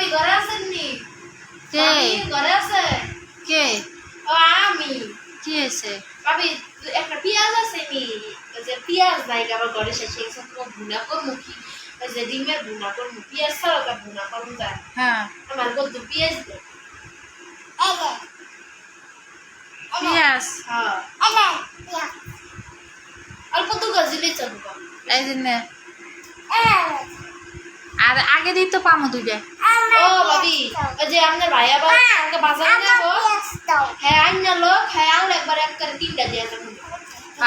ভাবি ঘরে আছেন নি? কে ঘরে আছে? কে ও আমি। কি আছে? ভাবি একটা পেঁয়াজ আছে নি? ওই যে পেঁয়াজ নাই আবার ঘরে শেষ হয়ে গেছে, তোমার ভুনা করবো কি? ওই যে ডিমের ভুনা করবো, পেঁয়াজ ছাড়া ভুনা করবো যায়। হ্যাঁ আমার কত পেঁয়াজ দে। পিয়াস হ্যাঁ অল্প তো গাজিলে চলবো। এই দিন আর আগে দিই তো পামো দুইটা। ও ভাবি ওই যে আপনার ভাই আবার আমাকে বাজারে যাবো, হ্যাঁ আইনা লোক, হ্যাঁ আনলে একবার এক করে 3টা দিয়ে যাবো।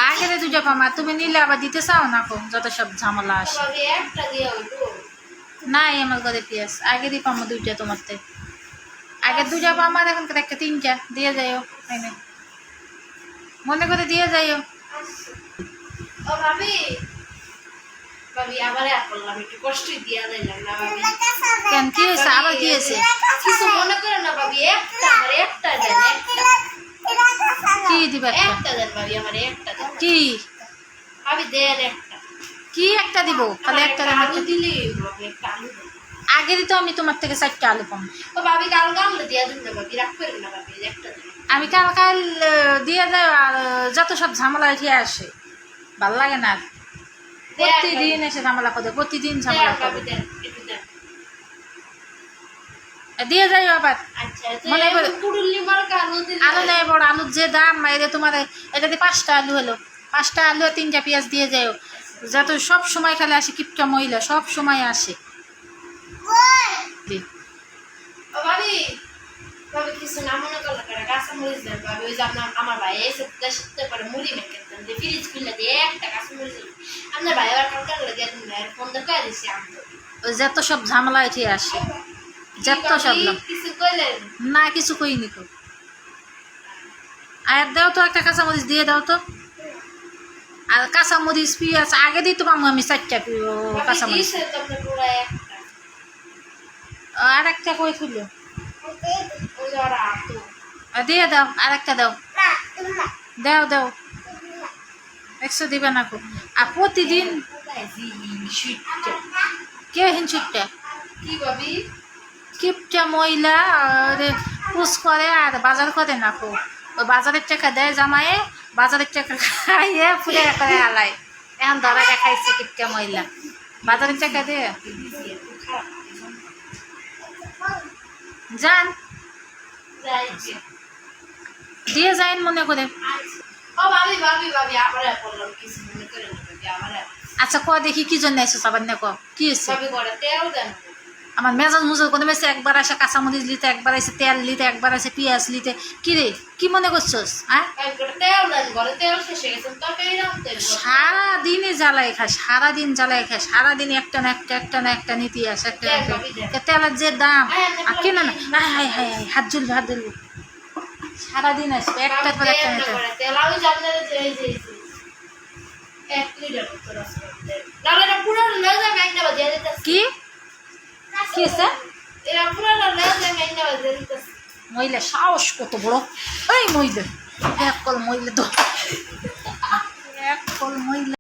আগে দিয়ে দুইটা পামা, তুমি নিলে আবার দিতে চাও না কো, যত সব ঝামেলা আসে। ভাবি একটা দিয়ে হইলো। নাই আমার ঘরে পিয়াস, আগে দিয়ে পামো দুইটা তোমারতে। আগে দুইটা পামা, এখন একটা 3টা দিয়ে যাইও, মনে করে দিয়ে যাইও। ও ভাবি ভাবি আবার এক করলাম, একটু কষ্টই দিয়া দিলাম না ভাবি। কেন কি হয়েছে? আবার কি হয়েছে? কিছু মনে করে না ভাবি, একটা আমার একটা দেন, কি দিবা? একটা দেন ভাবি, আমার একটা দেন। কি ভাবি দেন একটা। কি একটা দিব? খালি একটা দেন। আলু দিলি ভাবি, একটা আলু দেন। আগে দিত আমি তোমার থেকে 4টা আলু পাম। ও ভাবি কাল আলু দিয়া দিন না ভাবি, রাগ করেন না ভাবি, একটা দেন। আমি কাল কাল দিয়ে দেয়, আর যত সব ঝামেলা উঠে আসে, ভাল লাগে না। প্রতিদিন এসে ঝামেলা করে, প্রতিদিন ঝামেলা করে দেন একটু দেন। দিয়ে যাই আবার। আচ্ছা মনে করে পুরুলি মার্কা আলু দিন। আলু নেই বড় আলুর যে দাম, এটা তোমার এটাতে 5টা আলু হলো, 5টা আলু আর 3টা পেঁয়াজ দিয়ে যাও। যত সব সময় খালি আসে কিপটা মহিলা, সব সময় আসে। ও ভাবি ভাবি কিছু না মনে করলে করে কাঁচা মরিচ দেন ভাবি, ওই যে আপনার আমার ভাই এসে দেশে করে মুড়ি মেখে দেন, যে ফ্রিজ খুলে দিয়ে একটা কাঁচা মরিচ দেন। আপনার ভাই আবার কালকে লাগিয়ে দিন না, ফোন দিয়ে কয়ে দিচ্ছি আমি তো। ওই যত সব ঝামেলা উঠে আসে, যত সব কিছু কইলেন না, কিছু কইনি তো। আর দাও তো একটা কাঁচামরিচ দিয়ে দাও তো। আর কাঁচামরিচ পেঁয়াজ আগে দিই তো পাবো আমি 4টা কাঁচামরিচ। আর একটা কই খুললো দিয়ে দাও, আর একটা দাও, দাও দাও, 100 দিবে না কো। আর প্রতিদিন কে হিংসুটটা কি ভাবি কিপটা মহিলা পুষ করে আর বাজার করে না কো। ওই বাজারের টাকা দেয় জামাইয়ে, বাজারের টাকা খাইয়ে ফুলে করে আলায়। এখন ধরা দেখাইছে কিপটা মহিলা, বাজারের টাকা দিয়ে যান, দিয়ে যাইন মনে করে। ও ভাবি ভাবি ভাবি আবার বললাম কিছু মনে করে না ভাবি, আবার আচ্ছা ক দেখি কি জন্য এসো সবার না, ক কি হয়েছে? ভাবি করে তেল দেন। আমার মেজাজ মুজল কোনো বেশি, একবার আসে কাঁচামরিচ লিতে, একবার আসে তেল লিতে, একবার আসে পেঁয়াজ লিতে। কি রে কি মনে করছোস? হ্যাঁ তেল দেন, ঘরে তেল শেষ হয়ে গেছে, তরকারি রাখতে সারাদিনে জ্বালাই খায়, সারাদিন জ্বালাই খায়, সারাদিন একটা না একটা, একটা না একটা নীতি আসে, একটা না একটা। তেলের যে দাম আর কেনা না, হাই হাই হাই হাত জ্বলবে, হাত জ্বলবে, সারাদিন আসবে একটা পর একটা নিতে। তেল আলু জানলে যে এই যে 1 লিটার মতো আছে তেল, লালেরা পুরো লেজা গাইনা বাজিয়ে দিতেছে। কি কি আছে? এরা পুরো লেজা গাইনা বাজিয়ে দিতেছে। মহিলা সাহস কত বড়! এই মহিলা, এক কল মহিলা তো, এক কল মহিলা।